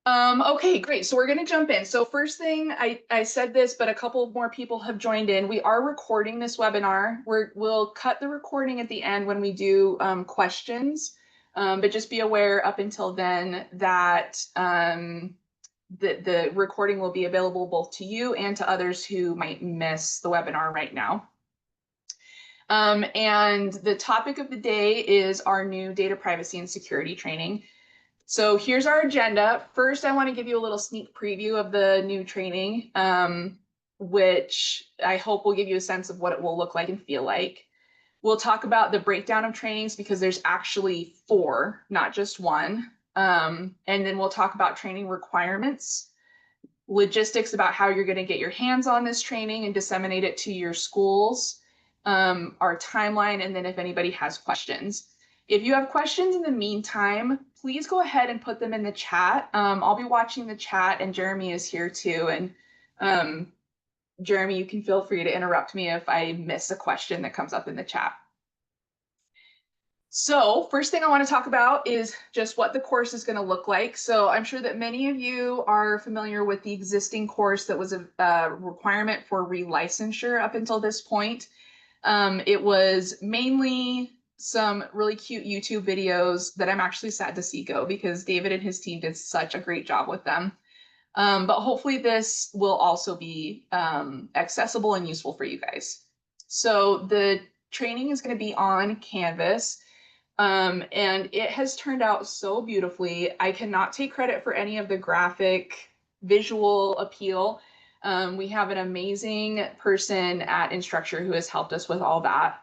Okay, great. So we're going to jump in. So first thing, I said this, but a couple more people have joined in. We are recording this webinar. We'll cut the recording at the end when we do questions, but just be aware up until then that the recording will be available both to you and to others who might miss the webinar right now. And the topic of the day is our new data privacy and security training. So here's our agenda. First, I want to give you a little sneak preview of the new training, which I hope will give you a sense of what it will look like and feel like. We'll talk about the breakdown of trainings because there's actually 4, not just one. And then we'll talk about training requirements, logistics about how you're going to get your hands on this training and disseminate it to your schools, our timeline, and then if anybody has questions. If you have questions in the meantime, please go ahead and put them in the chat. I'll be watching the chat, and Jeremy is here too. And Jeremy, you can feel free to interrupt me if I miss a question that comes up in the chat. So first thing I want to talk about is just what the course is going to look like. So I'm sure that many of you are familiar with the existing course that was a requirement for relicensure up until this point. It was mainly some really cute YouTube videos that I'm actually sad to see go because David and his team did such a great job with them. But hopefully this will also be accessible and useful for you guys. So the training is going to be on Canvas. And it has turned out so beautifully. I cannot take credit for any of the graphic visual appeal. We have an amazing person at Instructure who has helped us with all that.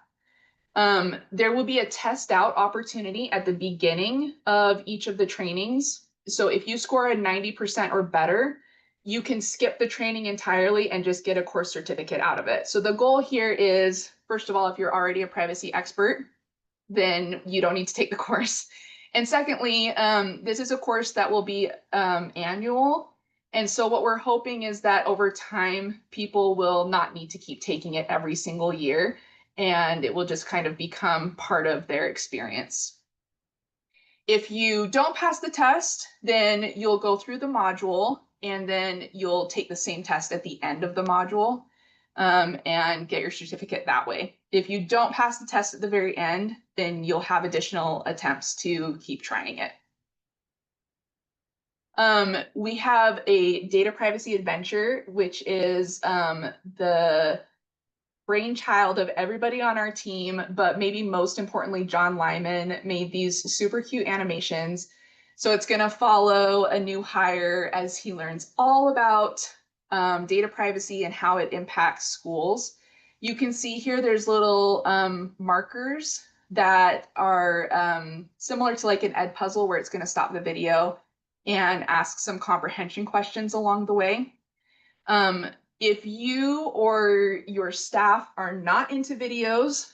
There will be a test out opportunity at the beginning of each of the trainings. So if you score a 90% or better, you can skip the training entirely and just get a course certificate out of it. So the goal here is, first of all, if you're already a privacy expert, then you don't need to take the course. And secondly, this is a course that will be annual. And so what we're hoping is that over time, people will not need to keep taking it every single year, and it will just kind of become part of their experience. If you don't pass the test, then you'll go through the module, and then you'll take the same test at the end of the module. And get your certificate that way. If you don't pass the test at the very end, then you'll have additional attempts to keep trying it. We have a data privacy adventure, which is the brainchild of everybody on our team, but maybe most importantly, John Lyman made these super cute animations. So it's going to follow a new hire as he learns all about data privacy and how it impacts schools. You can see here there's little markers that are similar to like an ed puzzle where it's going to stop the video and ask some comprehension questions along the way. If you or your staff are not into videos,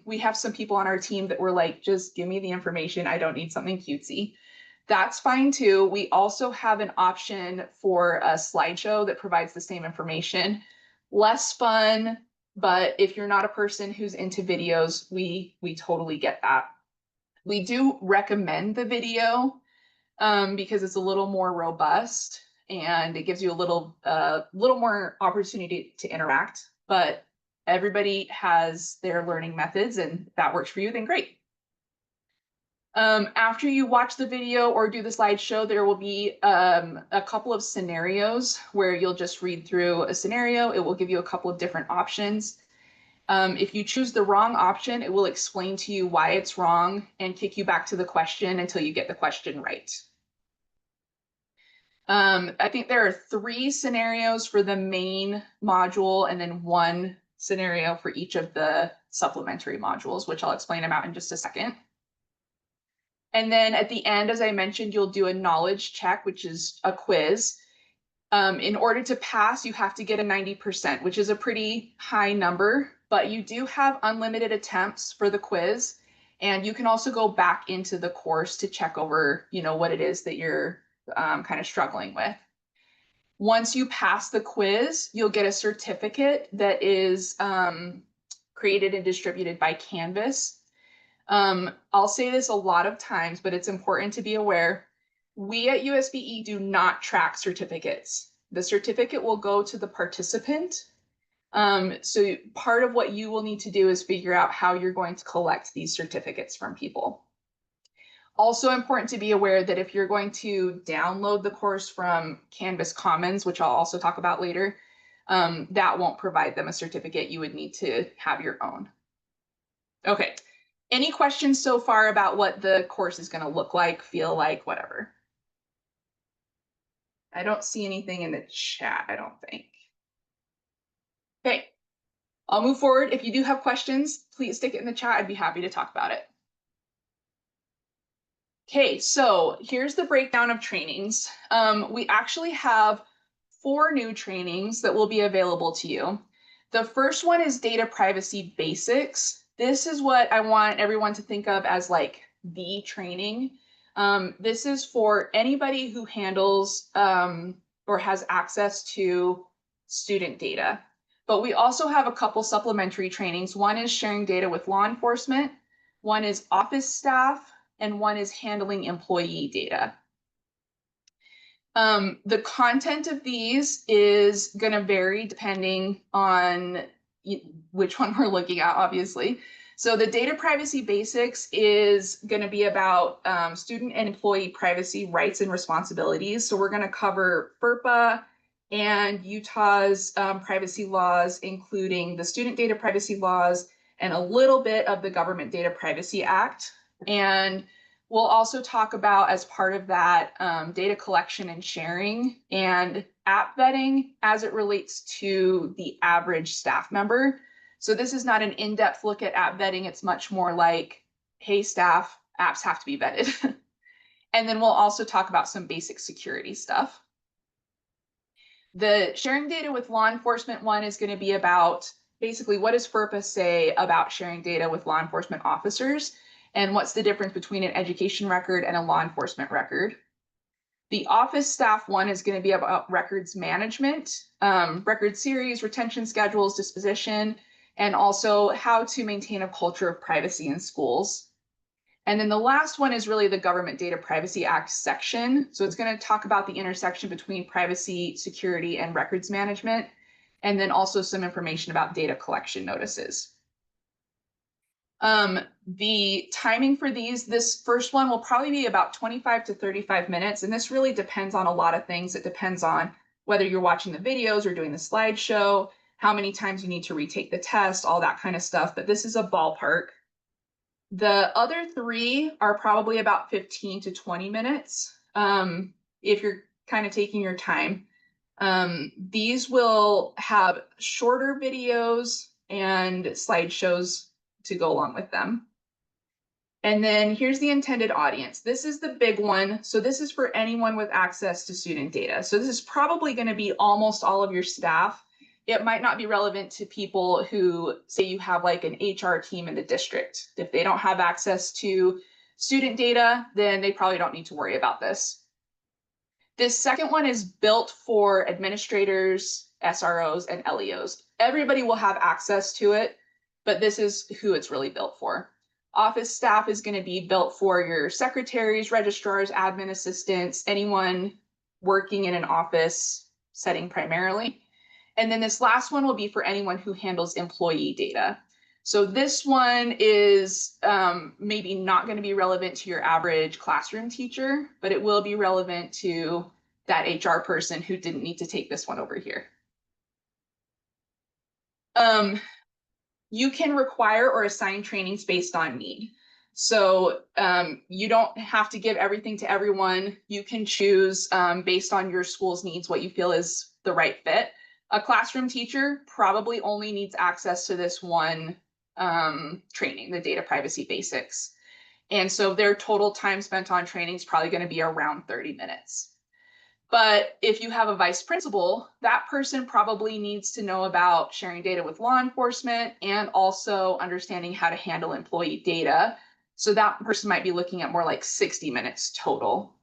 we have some people on our team that were like, just give me the information. I don't need something cutesy. That's fine too. We also have an option for a slideshow that provides the same information. Less fun, but if you're not a person who's into videos, we totally get that. We do recommend the video because it's a little more robust and it gives you a little more opportunity to interact, but everybody has their learning methods and that works for you, then great. After you watch the video or do the slideshow, there will be a couple of scenarios where you'll just read through a scenario. It will give you a couple of different options. If you choose the wrong option, it will explain to you why it's wrong and kick you back to the question until you get the question right. I think there are 3 scenarios for the main module and then 1 scenario for each of the supplementary modules, which I'll explain about in just a second. And then at the end, as I mentioned, you'll do a knowledge check, which is a quiz. In order to pass, you have to get a 90%, which is a pretty high number, but you do have unlimited attempts for the quiz. And you can also go back into the course to check over, what it is that you're kind of struggling with. Once you pass the quiz, you'll get a certificate that is created and distributed by Canvas. I'll say this a lot of times, but it's important to be aware. We at USBE do not track certificates. The certificate will go to the participant. So part of what you will need to do is figure out how you're going to collect these certificates from people. Also important to be aware that if you're going to download the course from Canvas Commons, which I'll also talk about later, that won't provide them a certificate. You would need to have your own. Okay, any questions so far about what the course is going to look like, feel like, whatever? I don't see anything in the chat, I don't think. Okay, I'll move forward. If you do have questions, please stick it in the chat. I'd be happy to talk about it. Okay, so here's the breakdown of trainings. We actually have 4 new trainings that will be available to you. The first one is data privacy basics. This is what I want everyone to think of as like the training. This is for anybody who handles or has access to student data. But we also have a couple supplementary trainings. One is sharing data with law enforcement, one is office staff, and one is handling employee data. The content of these is going to vary depending on which one we're looking at, obviously. So the data privacy basics is going to be about student and employee privacy rights and responsibilities. So we're going to cover FERPA and Utah's privacy laws, including the student data privacy laws and a little bit of the Government Data Privacy Act. And we'll also talk about, as part of that, data collection and sharing and app vetting as it relates to the average staff member. So this is not an in-depth look at app vetting. It's much more like, hey, staff, apps have to be vetted. And then we'll also talk about some basic security stuff. The sharing data with law enforcement one is going to be about basically what does FERPA say about sharing data with law enforcement officers, and what's the difference between an education record and a law enforcement record. The office staff one is going to be about records management, record series, retention schedules, disposition, and also how to maintain a culture of privacy in schools. And then the last one is really the Government Data Privacy Act section. So it's going to talk about the intersection between privacy, security, and records management, and then also some information about data collection notices. The timing for this first one will probably be about 25 to 35 minutes. And this really depends on a lot of things. It depends on whether you're watching the videos or doing the slideshow, how many times you need to retake the test, all that kind of stuff. But this is a ballpark. The other 3 are probably about 15 to 20 minutes if you're kind of taking your time. These will have shorter videos and slideshows to go along with them. And then here's the intended audience. This is the big one. So this is for anyone with access to student data. So this is probably going to be almost all of your staff. It might not be relevant to people who say you have like an HR team in the district. If they don't have access to student data, then they probably don't need to worry about this. This second one is built for administrators, SROs, and LEOs. Everybody will have access to it, but this is who it's really built for. Office staff is going to be built for your secretaries, registrars, admin assistants, anyone working in an office setting primarily. And then this last one will be for anyone who handles employee data. So this one is maybe not going to be relevant to your average classroom teacher, but it will be relevant to that HR person who didn't need to take this one over here. You can require or assign trainings based on need. So you don't have to give everything to everyone. You can choose based on your school's needs what you feel is the right fit. A classroom teacher probably only needs access to this one training, the data privacy basics. And so their total time spent on training is probably going to be around 30 minutes. But if you have a vice principal, that person probably needs to know about sharing data with law enforcement and also understanding how to handle employee data. So that person might be looking at more like 60 minutes total.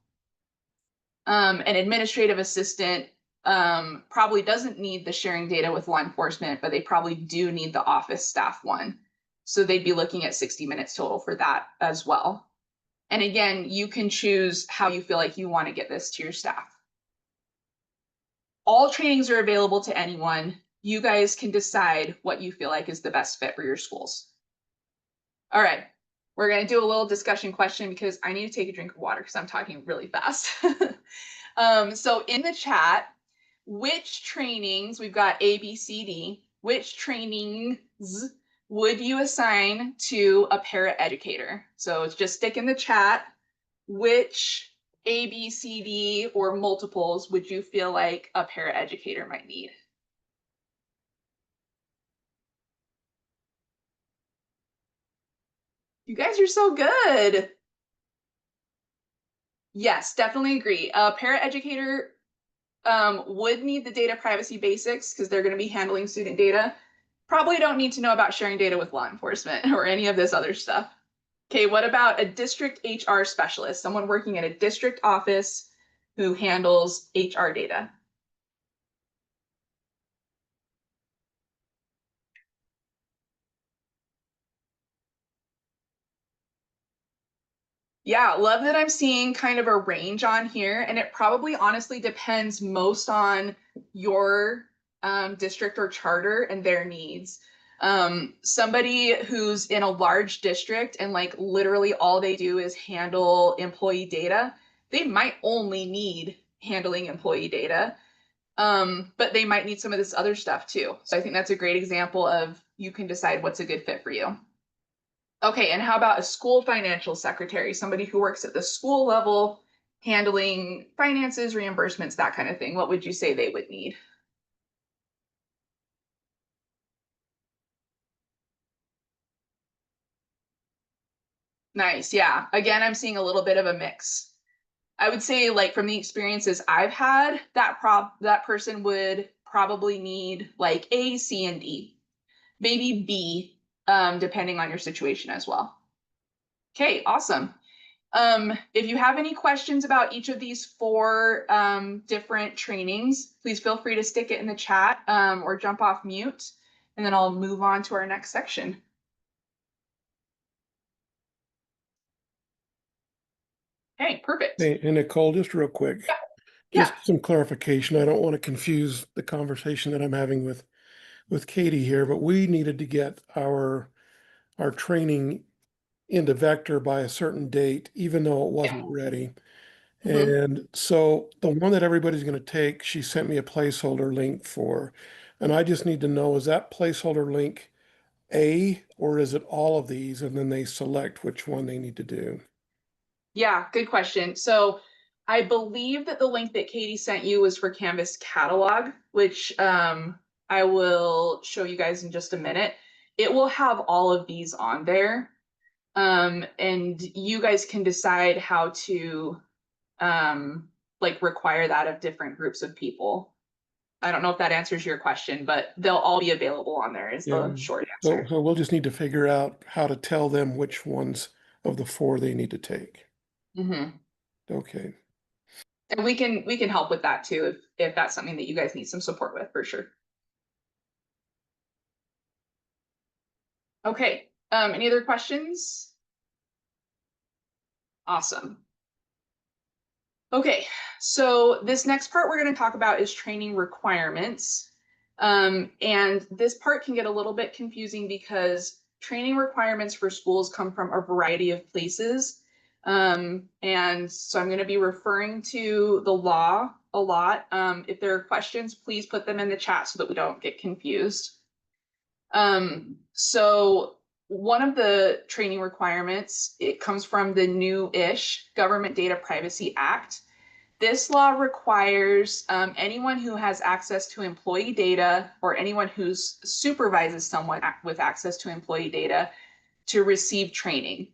An administrative assistant probably doesn't need the sharing data with law enforcement, but they probably do need the office staff one. So they'd be looking at 60 minutes total for that as well. And again, you can choose how you feel like you want to get this to your staff. All trainings are available to anyone. You guys can decide what you feel like is the best fit for your schools. All right, we're going to do a little discussion question because I need to take a drink of water because I'm talking really fast. So in the chat, which trainings, we've got A, B, C, D, which trainings would you assign to a paraeducator? So just stick in the chat, which A, B, C, D, or multiples would you feel like a paraeducator might need? You guys are so good. Yes, definitely agree. A paraeducator would need the data privacy basics because they're going to be handling student data. Probably don't need to know about sharing data with law enforcement or any of this other stuff. Okay, what about a district HR specialist, someone working in a district office who handles HR data? Yeah, love that I'm seeing kind of a range on here, and it probably honestly depends most on your district or charter and their needs. Somebody who's in a large district and like literally all they do is handle employee data, they might only need handling employee data, but they might need some of this other stuff too. So I think that's a great example of you can decide what's a good fit for you. Okay, and how about a school financial secretary, somebody who works at the school level, handling finances, reimbursements, that kind of thing? What would you say they would need? Nice. Yeah. Again, I'm seeing a little bit of a mix. I would say, like from the experiences I've had, that person would probably need like A, C, and D, maybe B, depending on your situation as well. Okay, awesome. If you have any questions about each of these four different trainings, please feel free to stick it in the chat or jump off mute, and then I'll move on to our next section. Okay, perfect. Hey, and Nicole, just real quick, Yeah. just some clarification. I don't want to confuse the conversation that I'm having with Katie here, but we needed to get our training into Vector by a certain date, even though it wasn't ready. Mhm. And so the one that everybody's going to take, she sent me a placeholder link for, and I just need to know, is that placeholder link A, or is it all of these? And then they select which one they need to do. Yeah, good question. So I believe that the link that Katie sent you was for Canvas catalog, which I will show you guys in just a minute. It will have all of these on there. And you guys can decide how to like require that of different groups of people. I don't know if that answers your question, but they'll all be available on there is Yeah. the short So, answer. so we'll just need to figure out how to tell them which ones of the four they need to take. Mm-hmm. Okay. And we can help with that too if that's something that you guys need some support with for sure. Okay. Any other questions? Awesome. Okay, so this next part we're going to talk about is training requirements. And this part can get a little bit confusing because training requirements for schools come from a variety of places. And so I'm going to be referring to the law a lot. If there are questions, please put them in the chat so that we don't get confused. So one of the training requirements, it comes from the new-ish Government Data Privacy Act. This law requires anyone who has access to employee data or anyone who supervises someone with access to employee data to receive training.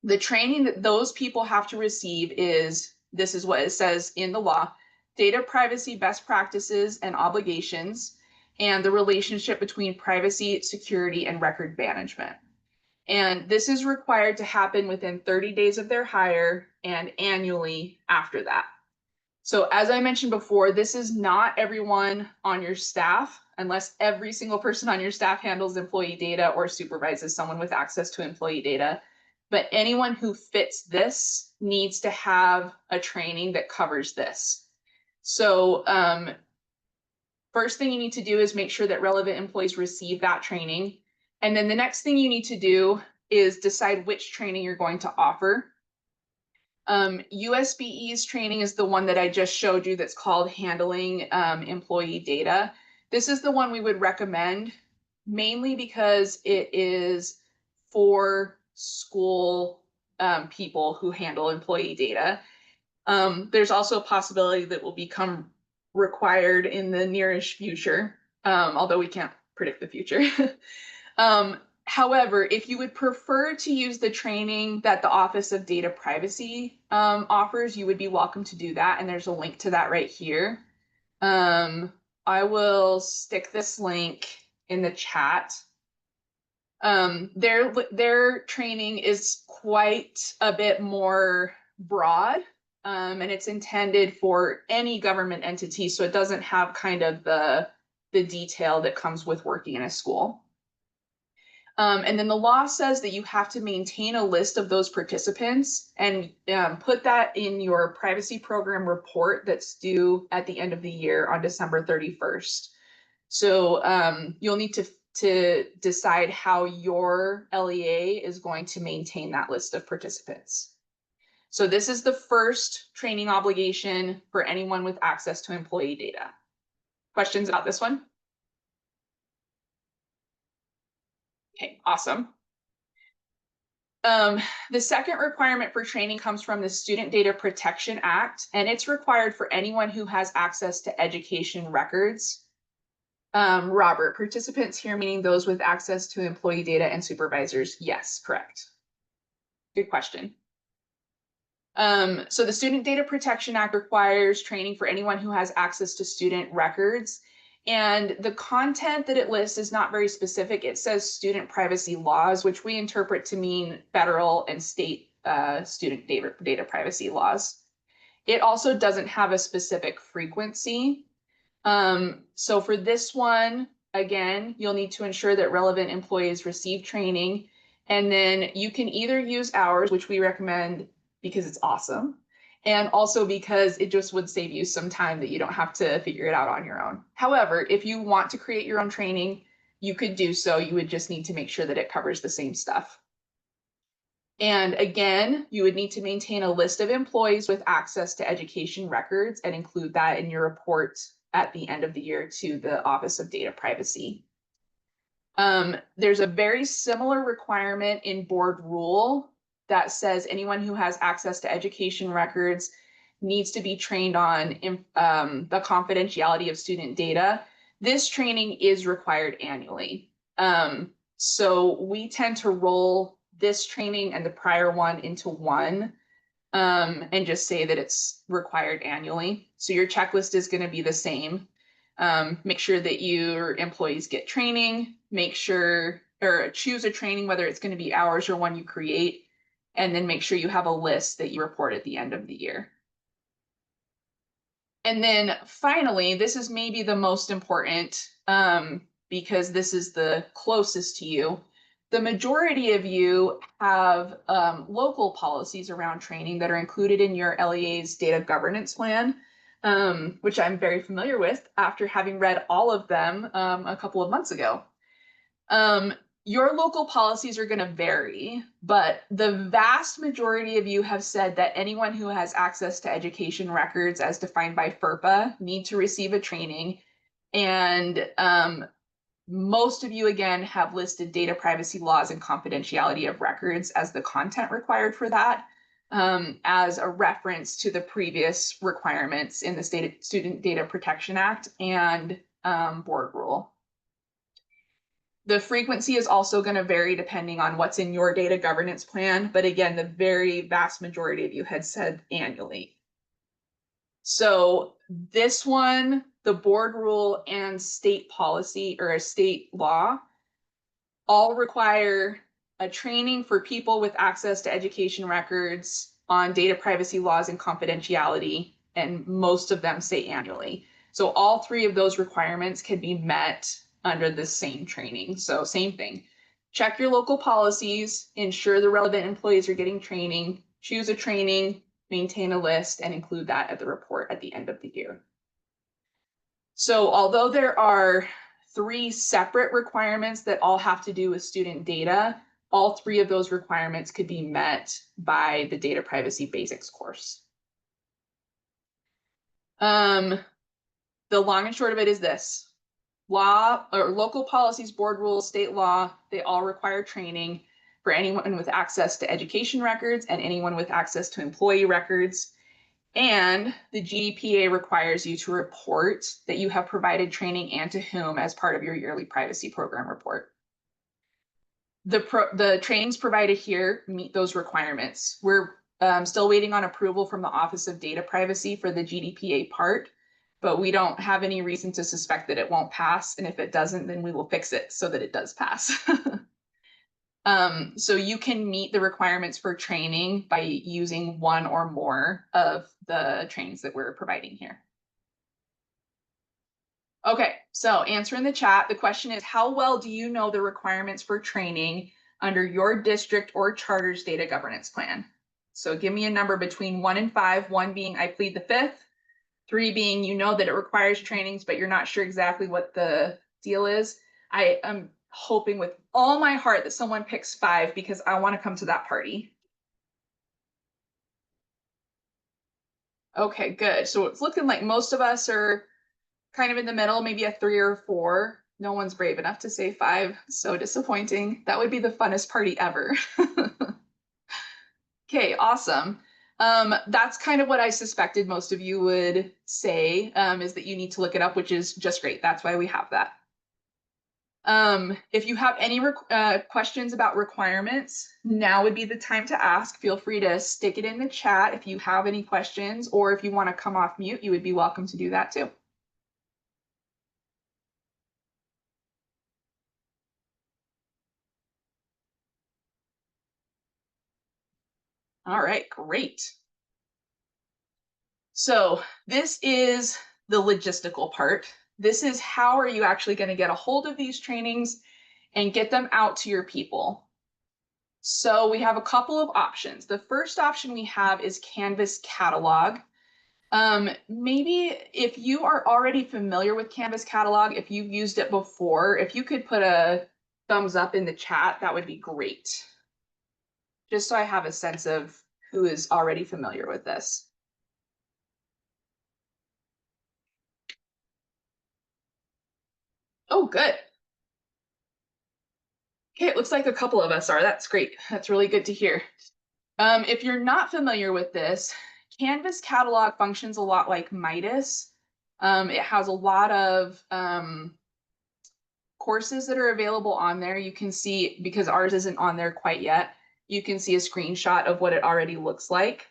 The training that those people have to receive is, this is what it says in the law, data privacy best practices and obligations, and the relationship between privacy, security, and record management. And this is required to happen within 30 days of their hire and annually after that. So as I mentioned before, this is not everyone on your staff, unless every single person on your staff handles employee data or supervises someone with access to employee data. but anyone who fits this needs to have a training that covers this. So first thing you need to do is make sure that relevant employees receive that training. And then the next thing you need to do is decide which training you're going to offer. USBE's training is the one that I just showed you that's called Handling Employee Data. This is the one we would recommend, mainly because it is for school people who handle employee data. There's also a possibility that will become required in the nearest future, although we can't predict the future. However, if you would prefer to use the training that the Office of Data Privacy offers, you would be welcome to do that. And there's a link to that right here. I will stick this link in the chat. Their training is quite a bit more broad, and it's intended for any government entity, so it doesn't have kind of the detail that comes with working in a school. And then the law says that you have to maintain a list of those participants and put that in your privacy program report that's due at the end of the year on December 31st. So you'll need to decide how your LEA is going to maintain that list of participants. So this is the first training obligation for anyone with access to employee data. Questions about this one? Okay, awesome. The second requirement for training comes from the Student Data Protection Act, and it's required for anyone who has access to education records. Robert, participants here meaning those with access to employee data and supervisors. Yes, correct. Good question. So the Student Data Protection Act requires training for anyone who has access to student records. And the content that it lists is not very specific. It says student privacy laws, which we interpret to mean federal and state student data privacy laws. It also doesn't have a specific frequency. So for this one, again, you'll need to ensure that relevant employees receive training. And then you can either use ours, which we recommend because it's awesome, and also because it just would save you some time that you don't have to figure it out on your own. However, if you want to create your own training, you could do so. You would just need to make sure that it covers the same stuff. And again, you would need to maintain a list of employees with access to education records and include that in your report at the end of the year to the Office of Data Privacy. There's a very similar requirement in board rule that says anyone who has access to education records needs to be trained on the confidentiality of student data. This training is required annually. So we tend to roll this training and the prior one into one and just say that it's required annually. So your checklist is going to be the same. Make sure that your employees get training, make sure or choose a training, whether it's going to be ours or one you create, and then make sure you have a list that you report at the end of the year. And then finally, this is maybe the most important because this is the closest to you. The majority of you have local policies around training that are included in your LEA's data governance plan, which I'm very familiar with after having read all of them a couple of months ago. Your local policies are going to vary, but the vast majority of you have said that anyone who has access to education records as defined by FERPA need to receive a training. And most of you, again, have listed data privacy laws and confidentiality of records as the content required for that, as a reference to the previous requirements in the Student Data Protection Act and board rule. The frequency is also going to vary depending on what's in your data governance plan. But again, the very vast majority of you had said annually. So this one, the board rule and state policy or a state law all require a training for people with access to education records on data privacy laws and confidentiality, and most of them say annually. So all three of those requirements can be met under the same training. So same thing. check your local policies, ensure the relevant employees are getting training, choose a training, maintain a list, and include that at the report at the end of the year. So although there are 3 separate requirements that all have to do with student data, all 3 of those requirements could be met by the Data Privacy Basics course. The long and short of it is this. Law or local policies, board rules, state law, they all require training for anyone with access to education records and anyone with access to employee records. And the GDPA requires you to report that you have provided training and to whom as part of your yearly privacy program report. The trainings provided here meet those requirements. We're still waiting on approval from the Office of Data Privacy for the GDPA part, but we don't have any reason to suspect that it won't pass. And if it doesn't, then we will fix it so that it does pass. So you can meet the requirements for training by using one or more of the trainings that we're providing here. Okay, so answer in the chat. The question is, how well do you know the requirements for training under your district or charter's data governance plan? So give me a number between 1 and 5, 1 being I plead the fifth, 3 being you know that it requires trainings, but you're not sure exactly what the deal is. I am hoping with all my heart that someone picks 5 because I want to come to that party. Okay, good. So it's looking like most of us are kind of in the middle, maybe a 3 or 4. No one's brave enough to say 5. So disappointing. That would be the funnest party ever. Okay, awesome. That's kind of what I suspected most of you would say, is that you need to look it up, which is just great. That's why we have that. If you have any questions about requirements, now would be the time to ask. Feel free to stick it in the chat if you have any questions, or if you want to come off mute, you would be welcome to do that too. All right, great. So this is the logistical part. This is how are you actually going to get a hold of these trainings and get them out to your people. So we have a couple of options. The first option we have is Canvas Catalog. Maybe if you are already familiar with Canvas Catalog, if you've used it before, if you could put a thumbs up in the chat, that would be great. Just so I have a sense of who is already familiar with this. Oh, good. Okay, it looks like a couple of us are. That's great. That's really good to hear. If you're not familiar with this, Canvas Catalog functions a lot like Midas. It has a lot of courses that are available on there. You can see, because ours isn't on there quite yet, you can see a screenshot of what it already looks like.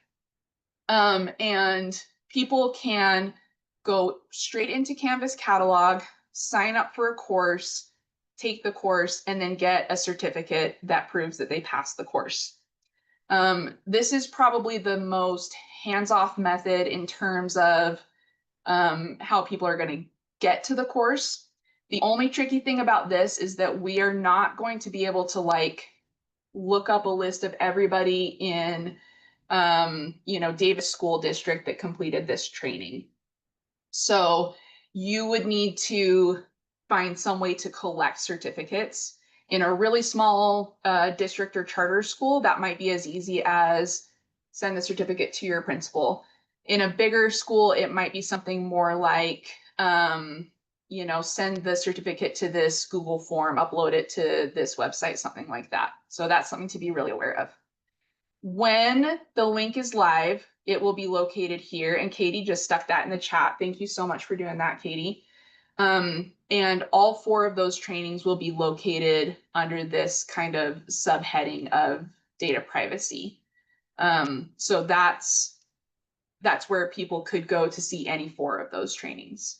And people can go straight into Canvas Catalog, sign up for a course, take the course, and then get a certificate that proves that they passed the course. This is probably the most hands-off method in terms of how people are going to get to the course. The only tricky thing about this is that we are not going to be able to look up a list of everybody in Davis School District that completed this training. So you would need to find some way to collect certificates. In a really small district or charter school, that might be as easy as send the certificate to your principal. In a bigger school, it might be something more like, send the certificate to this Google form, upload it to this website, something like that. So that's something to be really aware of. When the link is live, it will be located here. And Katie just stuck that in the chat. Thank you so much for doing that, Katie. And all 4 of those trainings will be located under this kind of subheading of data privacy. So that's where people could go to see any 4 of those trainings.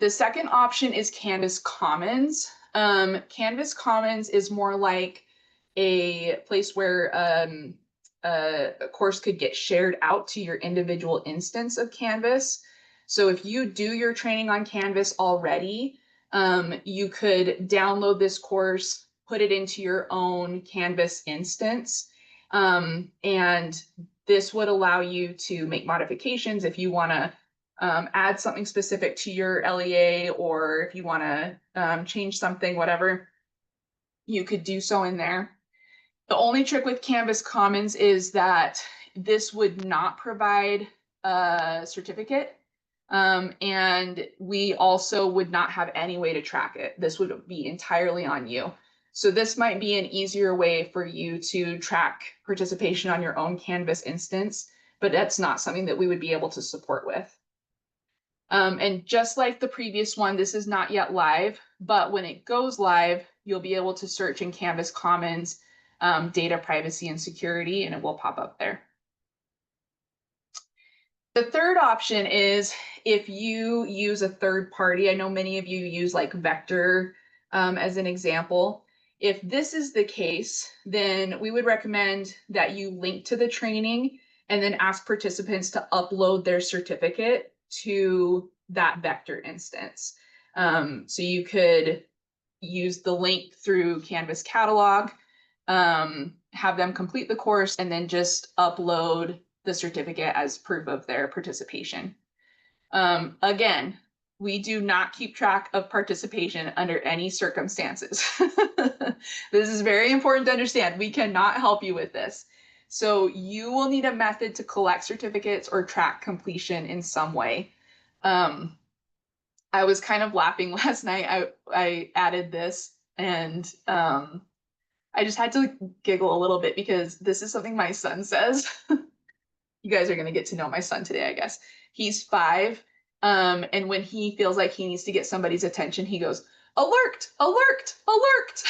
The second option is Canvas Commons. Canvas Commons is more like a place where a course could get shared out to your individual instance of Canvas. So if you do your training on Canvas already, You could download this course, put it into your own Canvas instance, and this would allow you to make modifications if you want to add something specific to your LEA, or if you want to change something, whatever, you could do so in there. The only trick with Canvas Commons is that this would not provide a certificate. And we also would not have any way to track it. This would be entirely on you. So this might be an easier way for you to track participation on your own Canvas instance, but that's not something that we would be able to support with. And just like the previous one, this is not yet live, but when it goes live, you'll be able to search in Canvas Commons data privacy and security, and it will pop up there. The third option is if you use a third party. I know many of you use like Vector as an example. If this is the case, then we would recommend that you link to the training and then ask participants to upload their certificate to that Vector instance. So you could use the link through Canvas Catalog, have them complete the course, and then just upload the certificate as proof of their participation. Again, we do not keep track of participation under any circumstances. This is very important to understand. We cannot help you with this. So you will need a method to collect certificates or track completion in some way. I was kind of laughing last night. I added this, and I just had to giggle a little bit because this is something my son says. You guys are going to get to know my son today, I guess. He's 5. And when he feels like he needs to get somebody's attention, he goes, alert, alert, alert.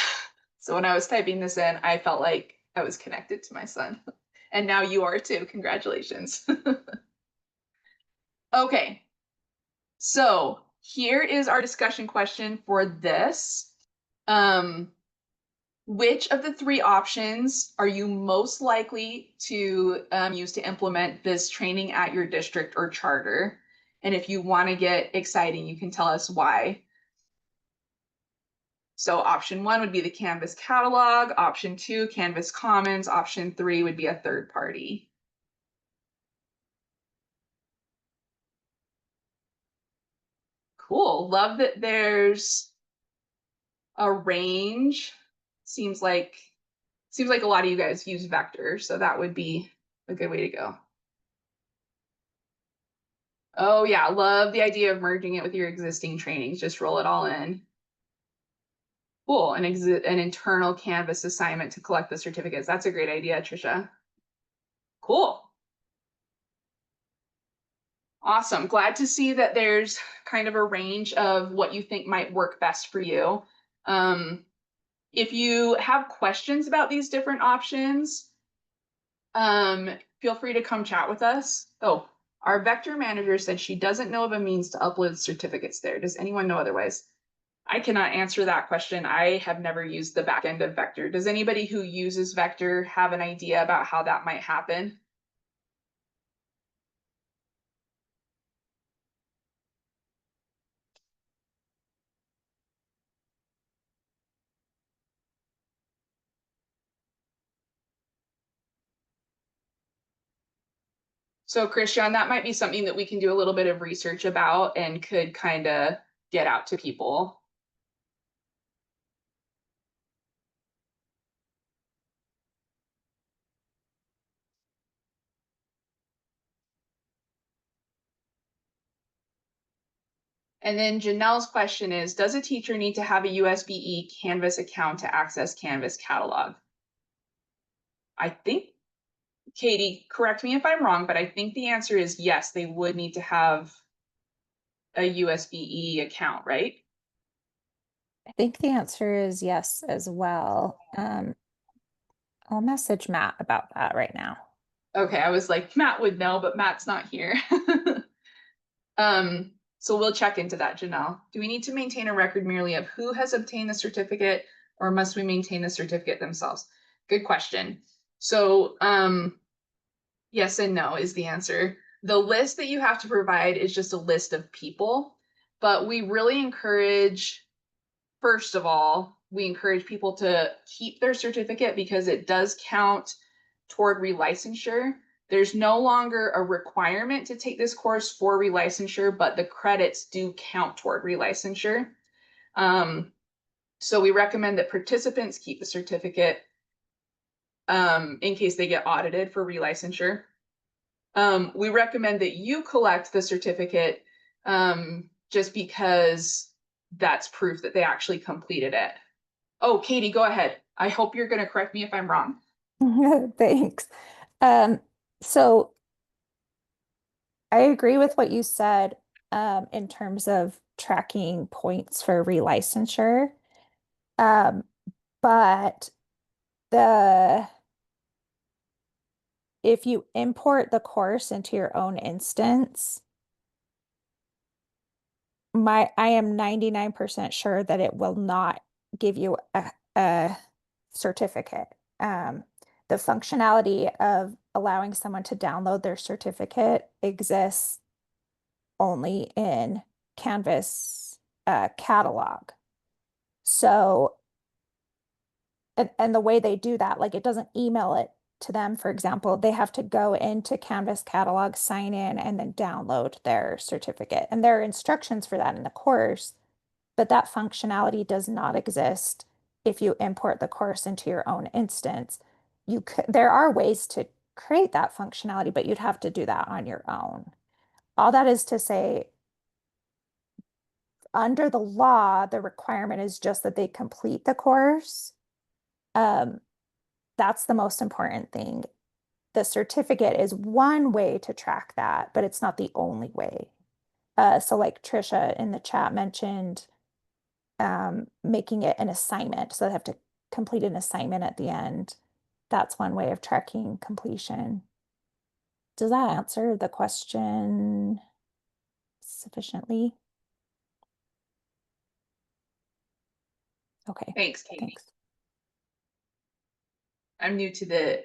So when I was typing this in, I felt like I was connected to my son. And now you are too. Congratulations. Okay. So here is our discussion question for this. Which of the 3 options are you most likely to use to implement this training at your district or charter? And if you want to get exciting, you can tell us why. So option 1 would be the Canvas catalog. Option 2, Canvas Commons. Option 3 would be a third party. Cool. Love that there's a range. Seems like a lot of you guys use Vector, so that would be a good way to go. Oh yeah, love the idea of merging it with your existing trainings. Just roll it all in. Cool, an internal Canvas assignment to collect the certificates. That's a great idea, Trisha. Cool. Awesome. Glad to see that there's kind of a range of what you think might work best for you. If you have questions about these different options, feel free to come chat with us. Oh, our Vector manager said she doesn't know of a means to upload certificates there. Does anyone know otherwise? I cannot answer that question. I have never used the back end of Vector. Does anybody who uses Vector have an idea about how that might happen? So Christian, that might be something that we can do a little bit of research about and could kind of get out to people. And then Janelle's question is, does a teacher need to have a USB-E Canvas account to access Canvas catalog? I think, Katie, correct me if I'm wrong, but I think the answer is yes, they would need to have a USB-E account, right? I think the answer is yes as well. I'll message Matt about that right now. Okay, I was like, Matt would know, but Matt's not here. So we'll check into that, Janelle. Do we need to maintain a record merely of who has obtained the certificate, or must we maintain the certificate themselves? Good question. So yes and no is the answer. The list that you have to provide is just a list of people, but we really encourage first of all, we encourage people to keep their certificate because it does count toward relicensure. There's no longer a requirement to take this course for relicensure, but the credits do count toward relicensure. So we recommend that participants keep the certificate in case they get audited for relicensure. We recommend that you collect the certificate just because that's proof that they actually completed it. Oh, Katie, go ahead. I hope you're going to correct me if I'm wrong. Thanks. So I agree with what you said in terms of tracking points for relicensure. But if you import the course into your own instance, I am 99% sure that it will not give you a certificate. The functionality of allowing someone to download their certificate exists only in Canvas catalog. So, and the way they do that, like it doesn't email it to them, for example, they have to go into Canvas catalog, sign in, and then download their certificate. And there are instructions for that in the course, but that functionality does not exist if you import the course into your own instance. There are ways to create that functionality, but you'd have to do that on your own. All that is to say, under the law, the requirement is just that they complete the course. That's the most important thing. The certificate is one way to track that, but it's not the only way. So like Trisha in the chat mentioned, making it an assignment. So they have to complete an assignment at the end. That's one way of tracking completion. Does that answer the question sufficiently? Okay, Thanks, Katie. thanks. I'm new to the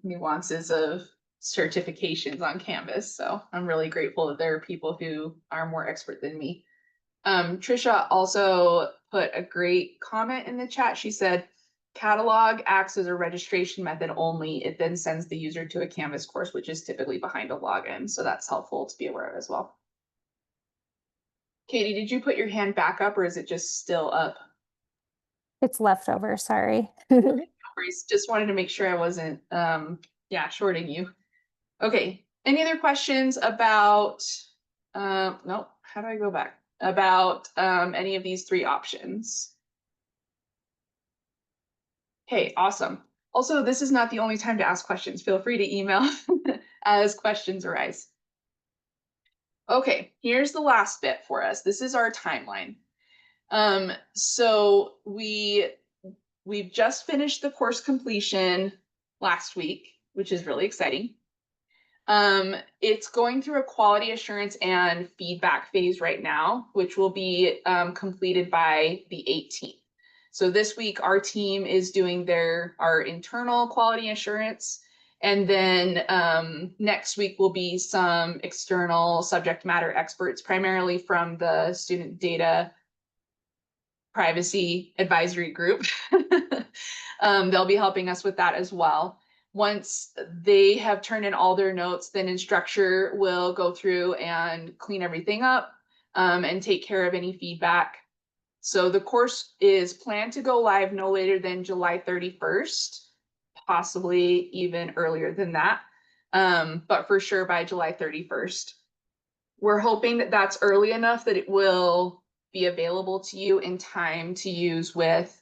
nuances of certifications on Canvas, so I'm really grateful that there are people who are more expert than me. Trisha also put a great comment in the chat. She said, catalog acts as a registration method only. It then sends the user to a Canvas course, which is typically behind a login. So that's helpful to be aware of as well. Katie, did you put your hand back up or is it just still up? It's leftover, sorry. Just wanted to make sure I wasn't, shorting you. Okay, any other questions about, no, how do I go back? About any of these three options? Okay, awesome. Also, this is not the only time to ask questions. Feel free to email as questions arise. Okay, here's the last bit for us. This is our timeline. So we've just finished the course completion last week, which is really exciting. It's going through a quality assurance and feedback phase right now, which will be completed by the 18th. So this week, our team is doing our internal quality assurance. And then next week will be some external subject matter experts, primarily from the student data privacy advisory group. They'll be helping us with that as well. Once they have turned in all their notes, then Instructure will go through and clean everything up and take care of any feedback. So the course is planned to go live no later than July 31st, possibly even earlier than that, but for sure by July 31st. We're hoping that that's early enough that it will be available to you in time to use with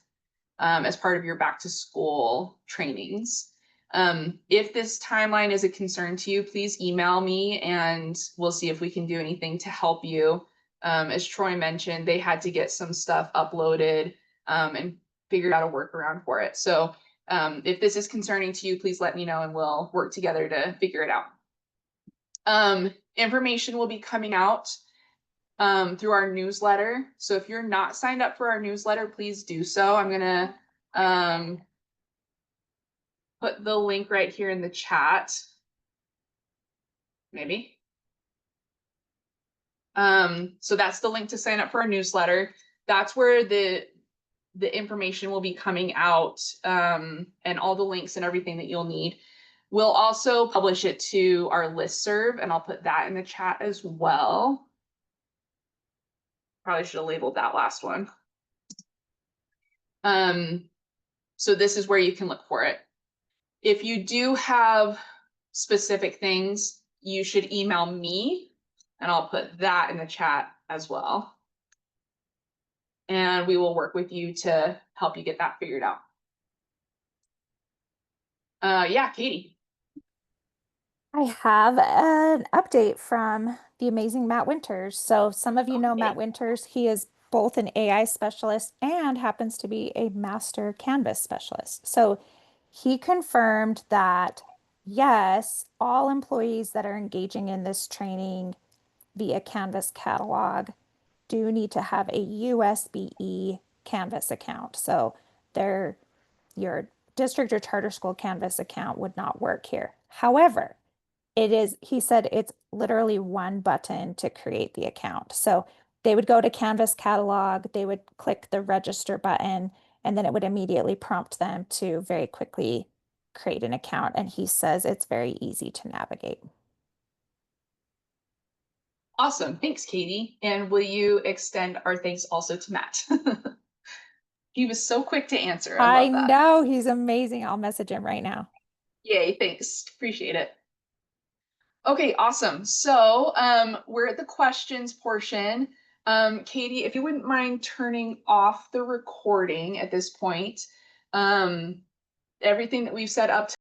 as part of your back to school trainings. If this timeline is a concern to you, please email me and we'll see if we can do anything to help you. As Troy mentioned, they had to get some stuff uploaded and figured out a workaround for it. So if this is concerning to you, please let me know and we'll work together to figure it out. Information will be coming out through our newsletter. So if you're not signed up for our newsletter, please do so. I'm gonna put the link right here in the chat. Maybe. So that's the link to sign up for our newsletter. That's where the information will be coming out, and all the links and everything that you'll need. We'll also publish it to our listserv, and I'll put that in the chat as well. Probably should have labeled that last one. So this is where you can look for it. If you do have specific things, you should email me, and I'll put that in the chat as well. And we will work with you to help you get that figured out. Yeah, Katie. I have an update from the amazing Matt Winters. So some of you know Matt Winters. He is both an AI specialist and happens to be a master Canvas specialist. So he confirmed that, yes, all employees that are engaging in this training via Canvas catalog do need to have a USB-E Canvas account. So your district or charter school Canvas account would not work here. However, he said it's literally one button to create the account. So they would go to Canvas catalog, they would click the register button, and then it would immediately prompt them to very quickly create an account. And he says it's very easy to navigate. Awesome. Thanks, Katie. And will you extend our thanks also to Matt? He was so quick to answer. I love that. know, he's amazing. I'll message him right now. Yay, thanks. Appreciate it. Okay, awesome. So we're at the questions portion. Katie, if you wouldn't mind turning off the recording at this point. Everything that we've set up